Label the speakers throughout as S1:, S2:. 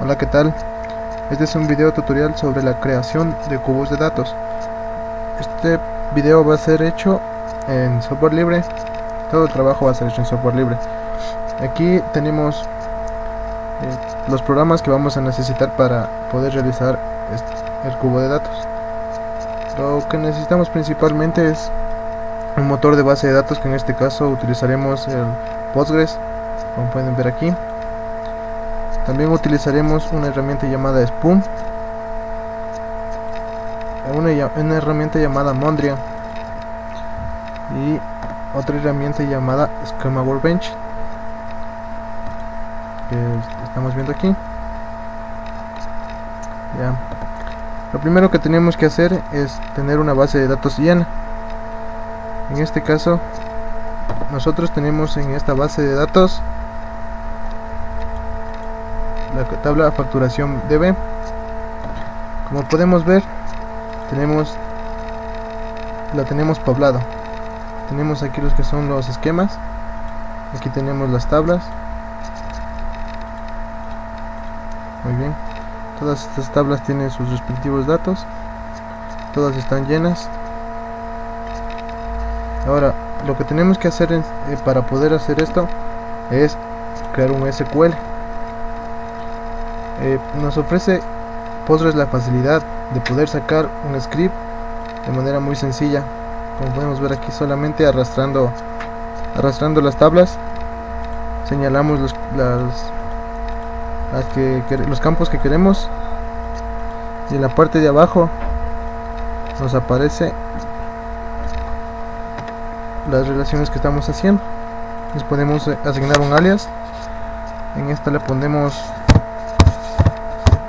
S1: Hola, ¿qué tal? Este es un video tutorial sobre la creación de cubos de datos. Este video va a ser hecho en software libre. Todo el trabajo va a ser hecho en software libre. Aquí tenemos los programas que vamos a necesitar para poder realizar el cubo de datos. Lo que necesitamos principalmente es un motor de base de datos, que en este caso utilizaremos el Postgres, como pueden ver aquí. También utilizaremos una herramienta llamada Spoon, una herramienta llamada Mondrian y otra herramienta llamada Schema Workbench, que estamos viendo aquí. Ya. Lo primero que tenemos que hacer es tener una base de datos llena. En este caso, nosotros tenemos en esta base de datos la tabla facturación DB. Como podemos ver, la tenemos poblada. Tenemos aquí los que son los esquemas. Aquí tenemos las tablas. Muy bien. Todas estas tablas tienen sus respectivos datos. Todas están llenas. Ahora, lo que tenemos que hacer para poder hacer esto es crear un SQL. Nos ofrece Postgres la facilidad de poder sacar un script de manera muy sencilla. Como podemos ver aquí, solamente arrastrando las tablas señalamos los campos que queremos, y en la parte de abajo nos aparece las relaciones que estamos haciendo. Les podemos asignar un alias. En esta le ponemos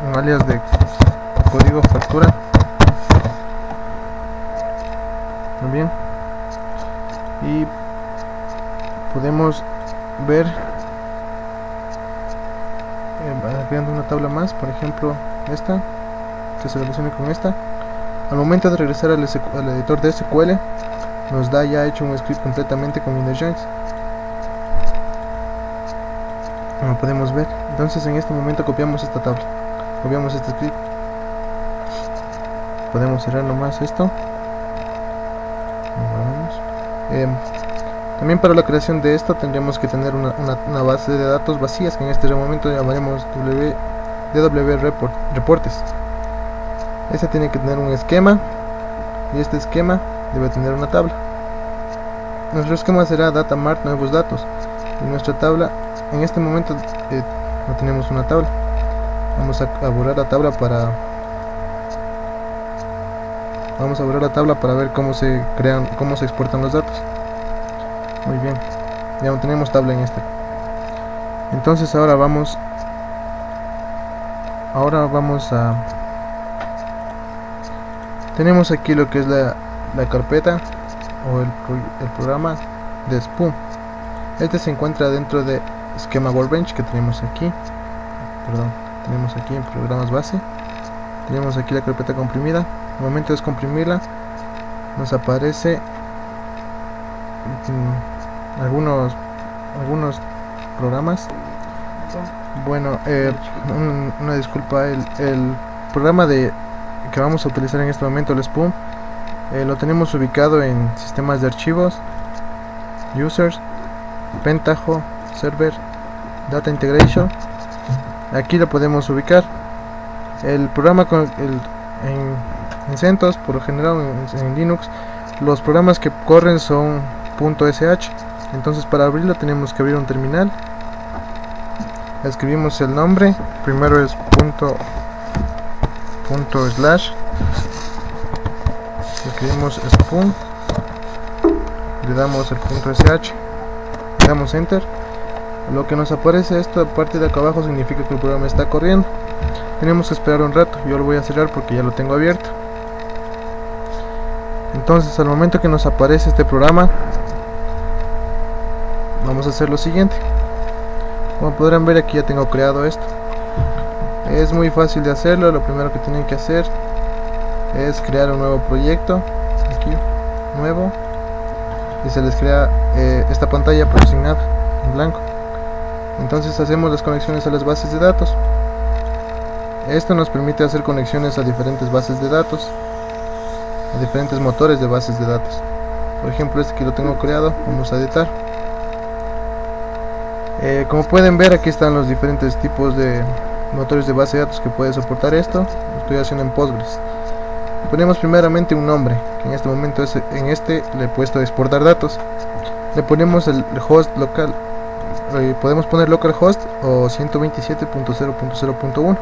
S1: un alias de código factura. Muy bien. Y podemos ver creando una tabla más, por ejemplo esta, que se relacione con esta. Al momento de regresar al editor de SQL, nos da ya hecho un script completamente con inner joins, como podemos ver. Entonces en este momento copiamos esta tabla, copiamos este script. Podemos cerrar nomás esto. También para la creación de esto tendríamos que tener una base de datos vacías, que en este momento llamaremos DW reportes. Este tiene que tener un esquema, y este esquema debe tener una tabla. Nuestro esquema será data mart nuevos datos, y nuestra tabla en este momento no tenemos una tabla. Vamos a borrar la tabla para ver cómo se exportan los datos. Muy bien, ya no tenemos tabla en este. Entonces ahora vamos a tenemos aquí lo que es la carpeta o el programa de Spoon. Este se encuentra dentro de Schema Workbench, que tenemos aquí. Tenemos aquí en programas base. Tenemos aquí la carpeta comprimida. Al momento de descomprimirla, nos aparece algunos programas. Bueno, una disculpa, el programa que vamos a utilizar en este momento, el Spoon, lo tenemos ubicado en sistemas de archivos, users, Pentaho, server, data integration. Aquí lo podemos ubicar. El programa en CentOS, por lo general en Linux, los programas que corren son .sh. Entonces para abrirlo tenemos que abrir un terminal. Escribimos el nombre, primero es punto slash, escribimos Spoon, le damos el .sh, le damos enter. Lo que nos aparece esta parte de acá abajo significa que el programa está corriendo. Tenemos que esperar un rato. Yo lo voy a cerrar porque ya lo tengo abierto. Entonces al momento que nos aparece este programa, vamos a hacer lo siguiente. Como podrán ver, aquí ya tengo creado esto. Es muy fácil de hacerlo. Lo primero que tienen que hacer es crear un nuevo proyecto. Aquí, nuevo, y se les crea esta pantalla preasignada en blanco. Entonces hacemos las conexiones a las bases de datos. Esto nos permite hacer conexiones a diferentes bases de datos, a diferentes motores de bases de datos. Por ejemplo, este que lo tengo creado, vamos a editar. Como pueden ver, aquí están los diferentes tipos de motores de base de datos que puede soportar esto. Lo estoy haciendo en Postgres. Ponemos primeramente un nombre, que en este momento le he puesto exportar datos. Le ponemos el host local, podemos poner localhost o 127.0.0.1.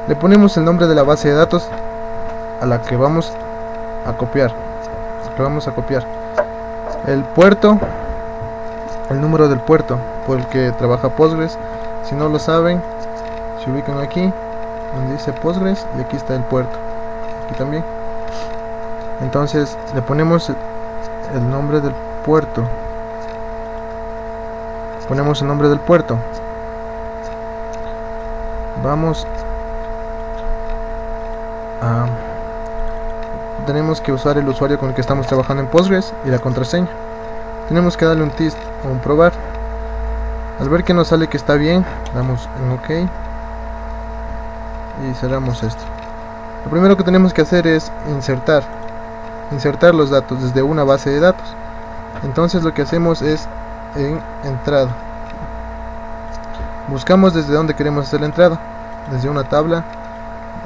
S1: Le ponemos el nombre de la base de datos a la que vamos a copiar. El puerto, el número del puerto por el que trabaja Postgres. Si no lo saben, se ubican aquí donde dice Postgres y aquí está el puerto, aquí también. Entonces le ponemos el nombre del puerto, vamos a tenemos que usar el usuario con el que estamos trabajando en Postgres y la contraseña. Tenemos que darle un test o un probar. Al ver que nos sale que está bien, damos en OK y cerramos esto. Lo primero que tenemos que hacer es insertar los datos desde una base de datos. Entonces lo que hacemos es en entrada, buscamos desde donde queremos hacer la entrada, desde una tabla,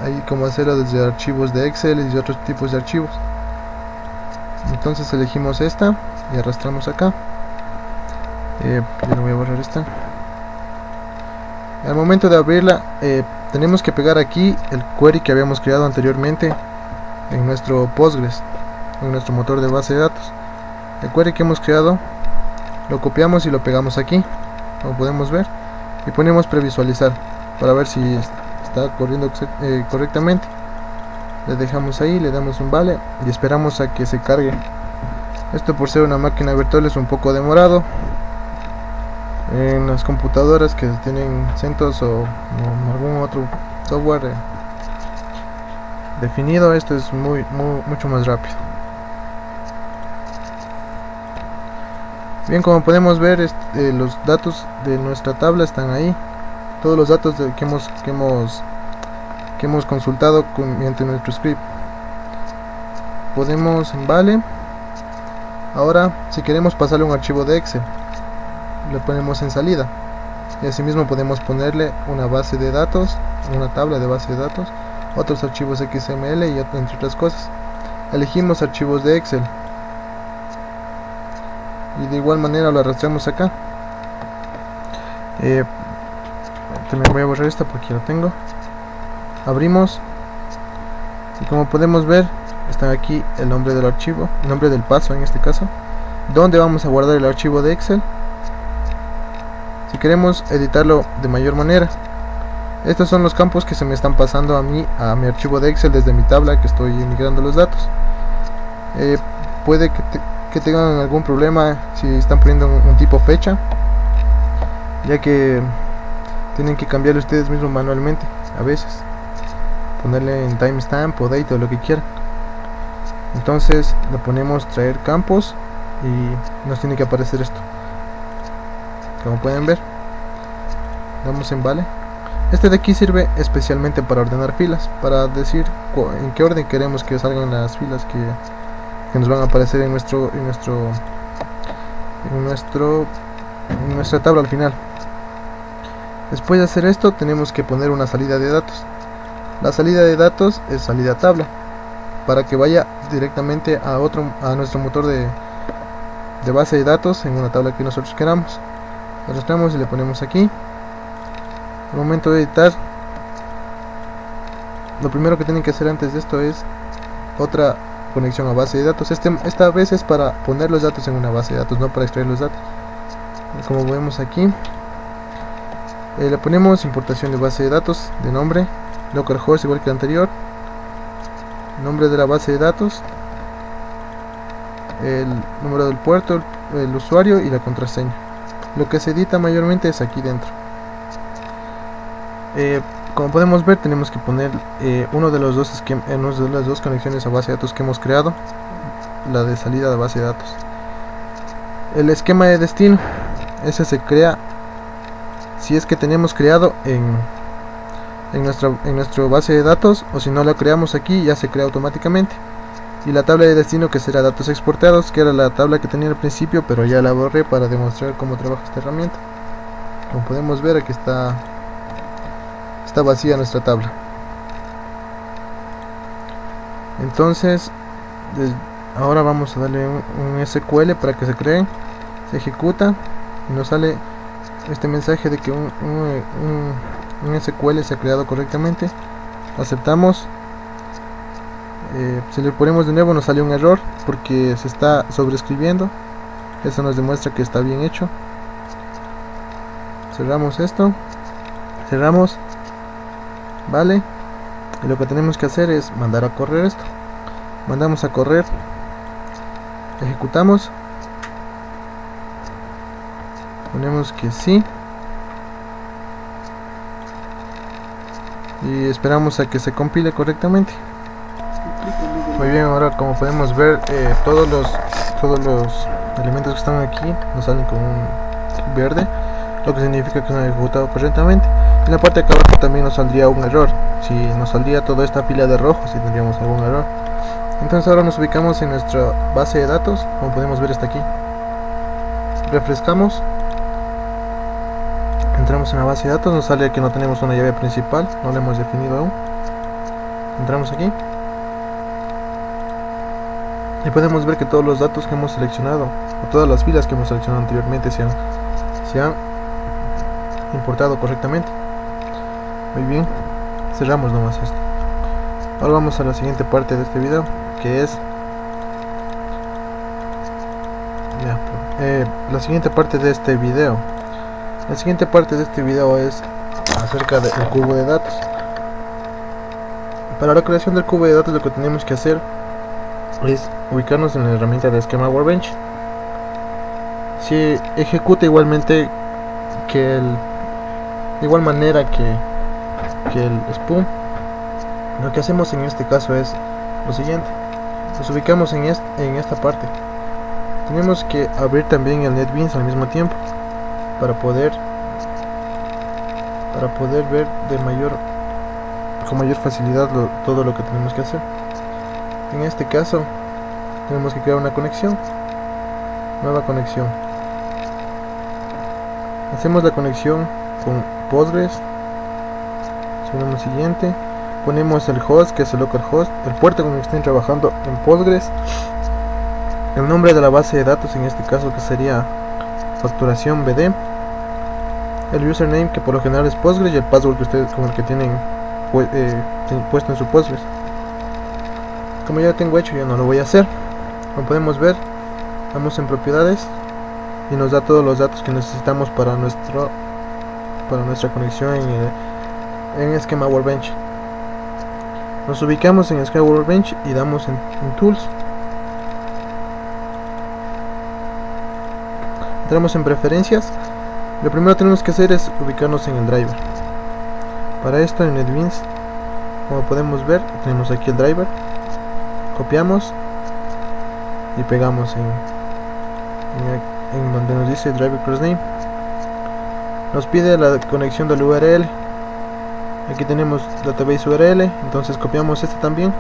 S1: ahí como hacerlo desde archivos de Excel y otros tipos de archivos. Entonces elegimos esta y arrastramos acá. Yo no voy a borrar esta. Al momento de abrirla, tenemos que pegar aquí el query que habíamos creado anteriormente en nuestro Postgres, en nuestro motor de base de datos. El query que hemos creado lo copiamos y lo pegamos aquí, como podemos ver, y ponemos previsualizar para ver si está corriendo correctamente. Le dejamos ahí, le damos un vale y esperamos a que se cargue. Esto, por ser una máquina virtual, es un poco demorado. En las computadoras que tienen CentOS o algún otro software definido, esto es mucho más rápido. Bien, como podemos ver, los datos de nuestra tabla están ahí. Todos los datos que hemos consultado mediante nuestro script. Podemos en vale. Ahora, si queremos pasarle un archivo de Excel, le ponemos en salida. Y asimismo podemos ponerle una base de datos, una tabla de base de datos, otros archivos XML y entre otras cosas. Elegimos archivos de Excel y de igual manera lo arrastramos acá. También voy a borrar esta porque lo tengo. Abrimos y como podemos ver, está aquí el nombre del archivo, el nombre del paso en este caso, donde vamos a guardar el archivo de Excel. Si queremos editarlo de mayor manera, estos son los campos que se me están pasando a mi archivo de Excel desde mi tabla que estoy migrando los datos. Puede que tengan algún problema si están poniendo un tipo fecha, ya que tienen que cambiarlo ustedes mismos manualmente a veces, ponerle en timestamp o date o lo que quieran. Entonces le ponemos traer campos y nos tiene que aparecer esto, como pueden ver. Damos en vale. Este de aquí sirve especialmente para ordenar filas, para decir en qué orden queremos que salgan las filas que nos van a aparecer en nuestra tabla al final. Después de hacer esto, tenemos que poner una salida de datos. La salida de datos es salida tabla, para que vaya directamente a nuestro motor de base de datos en una tabla que nosotros queramos. Arrastramos y le ponemos aquí. Al momento de editar, lo primero que tienen que hacer antes de esto es otra conexión a base de datos. Esta vez es para poner los datos en una base de datos, no para extraer los datos. Como vemos aquí, le ponemos importación de base de datos de nombre, localhost igual que el anterior, nombre de la base de datos, el número del puerto, el usuario y la contraseña. Lo que se edita mayormente es aquí dentro. Como podemos ver, tenemos que poner uno de las dos conexiones a base de datos que hemos creado, la de salida de base de datos. El esquema de destino, ese se crea si es que tenemos creado en nuestra base de datos, o si no la creamos aquí ya se crea automáticamente. Y la tabla de destino, que será datos exportados, que era la tabla que tenía al principio, pero ya la borré para demostrar cómo trabaja esta herramienta. Como podemos ver, aquí está vacía nuestra tabla. Entonces ahora vamos a darle un SQL para que se cree, se ejecuta y nos sale este mensaje de que un SQL se ha creado correctamente. Aceptamos. Si le ponemos de nuevo nos sale un error porque se está sobreescribiendo. Eso nos demuestra que está bien hecho. Cerramos esto, cerramos, vale, y lo que tenemos que hacer es mandar a correr esto. Mandamos a correr, ejecutamos, ponemos que sí y esperamos a que se compile correctamente. Muy bien, ahora como podemos ver, todos los elementos que están aquí nos salen con un verde, lo que significa que se han ejecutado correctamente. En la parte de acá abajo también nos saldría un error. Si nos saldría toda esta pila de rojo, si tendríamos algún error. Entonces ahora nos ubicamos en nuestra base de datos, como podemos ver está aquí. Refrescamos, entramos en la base de datos, nos sale que no tenemos una llave principal, no la hemos definido aún. Entramos aquí y podemos ver que todos los datos que hemos seleccionado, o todas las filas que hemos seleccionado anteriormente, se han importado correctamente. Muy bien, cerramos nomás esto. Ahora vamos a la siguiente parte de este video, que es la siguiente parte de este video. La siguiente parte de este video es acerca del cubo de datos. Para la creación del cubo de datos lo que tenemos que hacer es ubicarnos en la herramienta de esquema Workbench. Si ejecuta igualmente de igual manera que el Spoon, lo que hacemos en este caso es lo siguiente: nos ubicamos en esta parte. Tenemos que abrir también el NetBeans al mismo tiempo para poder ver con mayor facilidad todo lo que tenemos que hacer. En este caso tenemos que crear una conexión, nueva conexión. Hacemos la conexión con Postgres. Seguimos siguiente, ponemos el host, que es el localhost, el puerto con el que estén trabajando en Postgres, el nombre de la base de datos, en este caso que sería facturación BD, el username, que por lo general es Postgres, y el password que ustedes con el que tienen puesto en su Postgres. Como ya lo tengo hecho, ya no lo voy a hacer. Como podemos ver, vamos en propiedades y nos da todos los datos que necesitamos para nuestra conexión en esquema Workbench. Nos ubicamos en esquema Workbench y damos en Tools. Entramos en preferencias. Lo primero que tenemos que hacer es ubicarnos en el driver. Para esto en NetBeans, como podemos ver, tenemos aquí el driver. Copiamos y pegamos en donde nos dice driver crossname. Nos pide la conexión del URL. Aquí tenemos database URL, entonces copiamos este también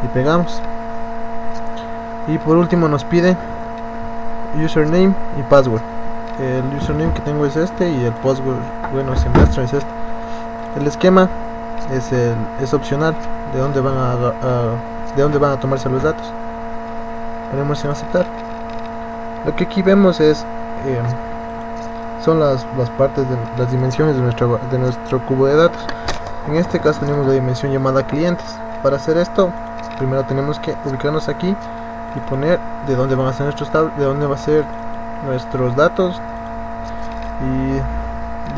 S1: y pegamos. Y por último nos pide username y password. El username que tengo es este y el password, bueno, se muestra es este. El esquema es opcional, de dónde van a tomarse los datos. Ponemos en aceptar. Lo que aquí vemos son las partes de las dimensiones de nuestro cubo de datos. En este caso tenemos la dimensión llamada clientes. Para hacer esto, primero tenemos que ubicarnos aquí y poner de dónde van a ser de dónde va a ser nuestros datos y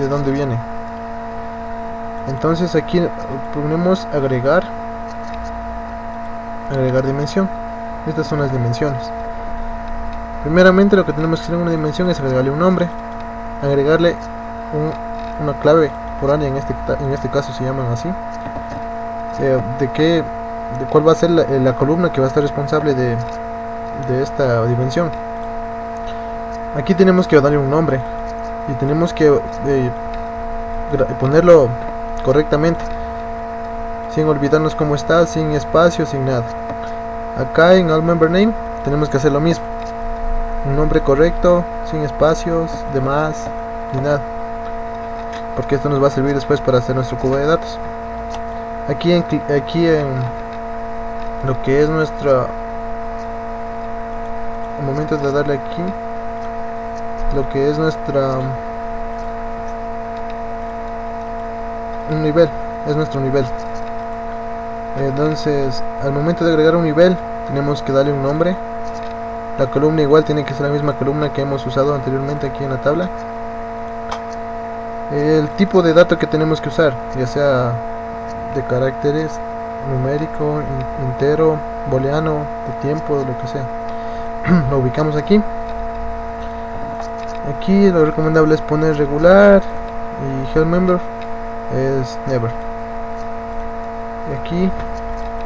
S1: de dónde viene. Entonces aquí ponemos agregar dimensión. Estas son las dimensiones. Primeramente lo que tenemos que hacer en una dimensión es agregarle un nombre, agregarle una clave foránea, en este caso se llaman así, de cuál va a ser la columna que va a estar responsable de esta dimensión. Aquí tenemos que darle un nombre y tenemos que ponerlo correctamente, sin olvidarnos cómo está, sin espacio, sin nada. Acá en All Member Name tenemos que hacer lo mismo, un nombre correcto, sin espacios, demás, ni nada, porque esto nos va a servir después para hacer nuestro cubo de datos. Aquí en lo que es nuestra, al momento de darle aquí, lo que es nuestra un nivel, es nuestro nivel. Entonces al momento de agregar un nivel tenemos que darle un nombre. La columna igual tiene que ser la misma columna que hemos usado anteriormente aquí en la tabla. El tipo de dato que tenemos que usar, ya sea de caracteres, numérico, entero, booleano, de tiempo, lo que sea. Lo ubicamos aquí. Aquí lo recomendable es poner regular y help member es never. Y aquí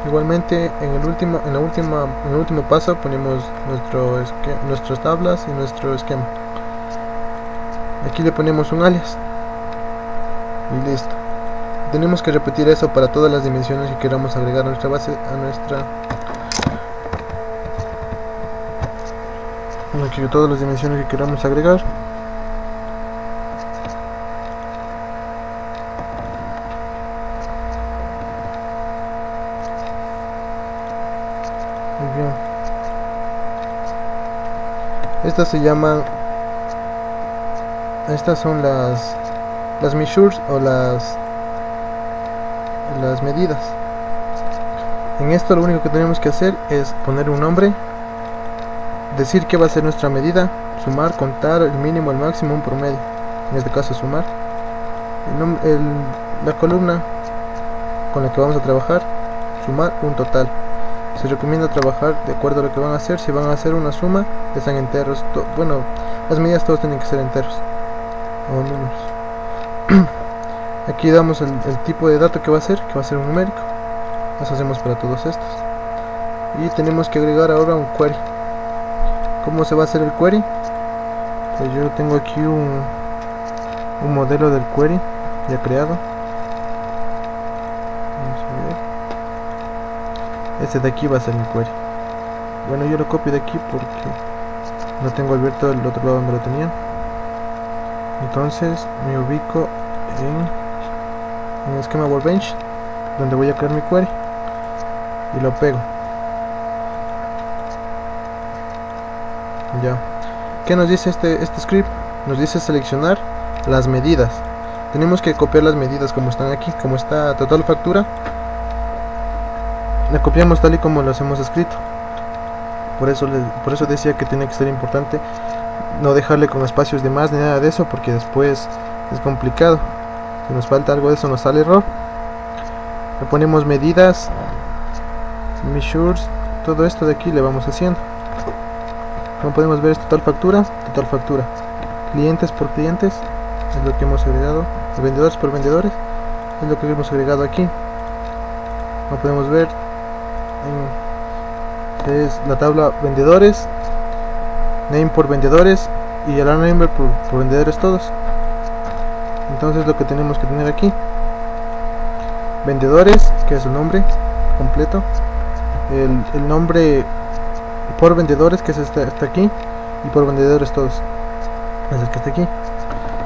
S1: igualmente en el último paso ponemos nuestras tablas y nuestro esquema. Aquí le ponemos un alias y listo. Tenemos que repetir eso para todas las dimensiones que queramos agregar a nuestra base, todas las dimensiones que queramos agregar. Muy bien. Estas se llaman, estas son las measures o las medidas. En esto lo único que tenemos que hacer es poner un nombre, decir que va a ser nuestra medida, sumar, contar, el mínimo, el máximo, un promedio, en este caso sumar, la columna con la que vamos a trabajar, sumar un total. Se recomienda trabajar de acuerdo a lo que van a hacer. Si van a hacer una suma, que sean enteros, bueno, las medidas todos tienen que ser enteros o números. Aquí damos el tipo de dato que va a ser un numérico. Eso hacemos para todos estos. Y tenemos que agregar ahora un query. ¿Cómo se va a hacer el query? Pues yo tengo aquí un modelo del query ya creado. Vamos a ver. Este de aquí va a ser mi query. Bueno, yo lo copio de aquí porque no tengo abierto el otro lado donde lo tenía. Entonces me ubico en el esquema workbench, donde voy a crear mi query, y lo pego. Ya. ¿Qué nos dice este script? Nos dice seleccionar las medidas. Tenemos que copiar las medidas como están aquí, como está total factura. La copiamos tal y como las hemos escrito. Por eso decía que tiene que ser importante no dejarle con espacios de más ni nada de eso, porque después es complicado. Si nos falta algo de eso nos sale error. Le ponemos medidas, measures, todo esto de aquí le vamos haciendo. Como podemos ver es total factura, clientes por clientes es lo que hemos agregado, vendedores por vendedores es lo que hemos agregado aquí. Como podemos ver es la tabla vendedores, name por vendedores y el number por vendedores todos. Entonces lo que tenemos que tener aquí, vendedores, que es su nombre completo, el nombre por vendedores, que es está aquí, y por vendedores todos, es el que está aquí.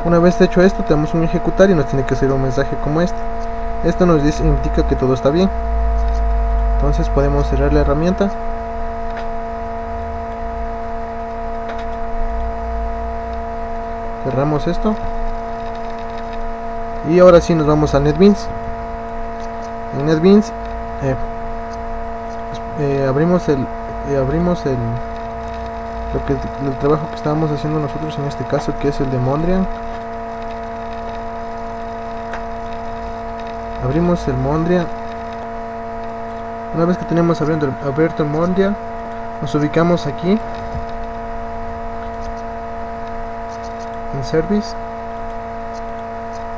S1: Una vez hecho esto, tenemos un ejecutar y nos tiene que hacer un mensaje como este. Esto nos indica que todo está bien. Entonces podemos cerrar la herramienta. Cerramos esto. Y ahora sí nos vamos a NetBeans. En NetBeans abrimos el trabajo que estábamos haciendo nosotros en este caso, que es el de Mondrian. Abrimos el Mondrian. Una vez que tenemos abierto el Mondrian, nos ubicamos aquí en Service.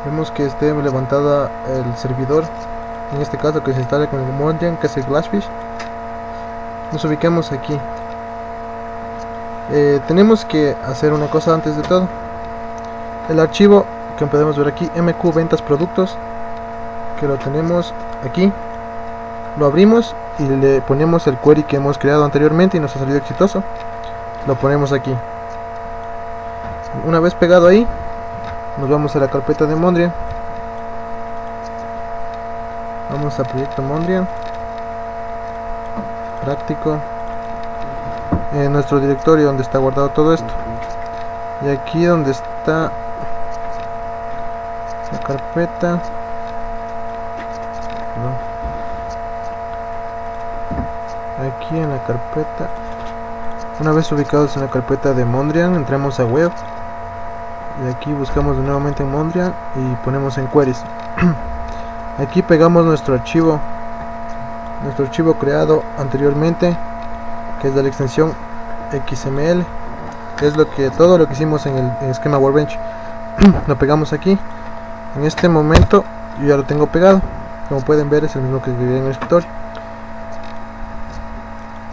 S1: Vemos que esté levantada el servidor, en este caso que se instala con el Mondrian, que es el Glassfish. Nos ubicamos aquí. Tenemos que hacer una cosa antes de todo. El archivo que podemos ver aquí, mq ventas productos, que lo tenemos aquí, lo abrimos y le ponemos el query que hemos creado anteriormente y nos ha salido exitoso. Lo ponemos aquí. Una vez pegado ahí, nos vamos a la carpeta de Mondrian. Vamos a proyecto Mondrian, práctico, en nuestro directorio donde está guardado todo esto. Y aquí donde está la carpeta, aquí en la carpeta, una vez ubicados en la carpeta de Mondrian, entramos a web y aquí buscamos nuevamente en Mondrian y ponemos en queries. Aquí pegamos nuestro archivo creado anteriormente, que es de la extensión XML, que es todo lo que hicimos en el esquema Workbench. Lo pegamos aquí. En este momento yo ya lo tengo pegado, como pueden ver es el mismo que escribí en el escritorio.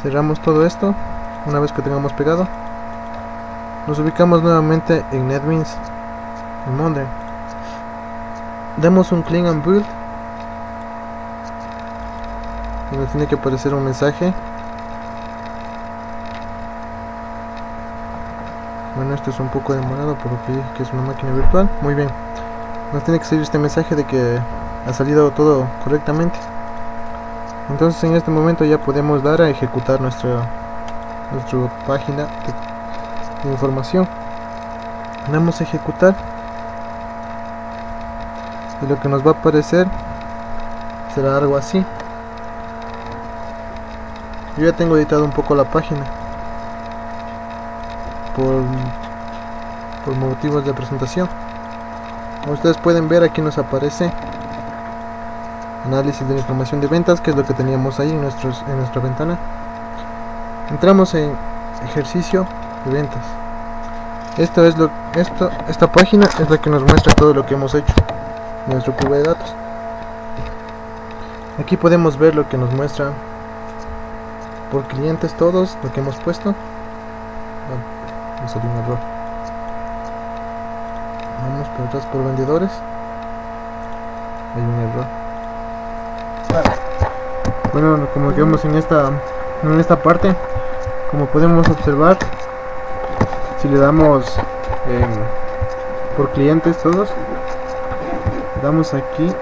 S1: Cerramos todo esto. Una vez que tengamos pegado, nos ubicamos nuevamente en NetBeans, en Mondrian. Damos un clean and build y nos tiene que aparecer un mensaje. Bueno, esto es un poco demorado porque dije que es una máquina virtual. Muy bien, nos tiene que salir este mensaje de que ha salido todo correctamente. Entonces en este momento ya podemos dar a ejecutar nuestra página de información. Damos a ejecutar y lo que nos va a aparecer será algo así. Yo ya tengo editado un poco la página por motivos de presentación. Como ustedes pueden ver, aquí nos aparece análisis de la información de ventas, que es lo que teníamos ahí en nuestra ventana. Entramos en ejercicio de ventas. Esta página es la que nos muestra todo lo que hemos hecho en nuestro cubo de datos. Aquí podemos ver lo que nos muestra por clientes, todos lo que hemos puesto. Me salió un error. Vamos por atrás por vendedores. Hay un error. Bueno, como vemos en esta parte, como podemos observar, si le damos por clientes todos, le damos aquí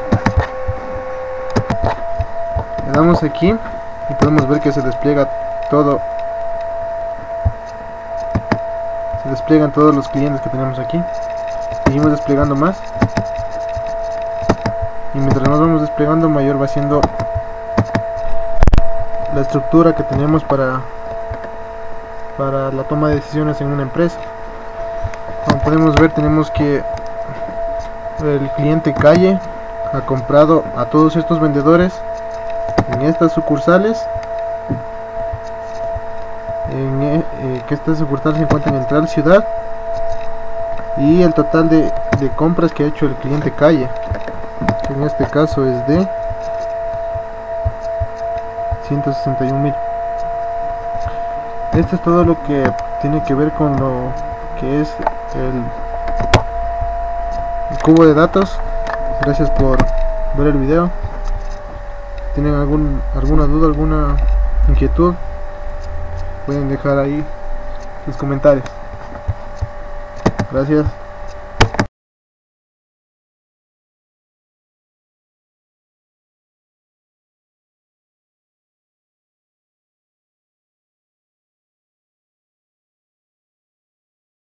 S1: y podemos ver que se despliega todo, se despliegan todos los clientes que tenemos aquí. Seguimos desplegando más y mientras nos vamos desplegando, mayor va siendo la estructura que tenemos para la toma de decisiones en una empresa. Como podemos ver, tenemos que el cliente Calle ha comprado a todos estos vendedores en estas sucursales, que estas sucursales se encuentran en tal ciudad, y el total de compras que ha hecho el cliente Calle, que en este caso es de 161.000. Esto es todo lo que tiene que ver con lo que es el cubo de datos. Gracias por ver el video. Si tienen alguna duda, alguna inquietud, pueden dejar ahí sus comentarios. Gracias.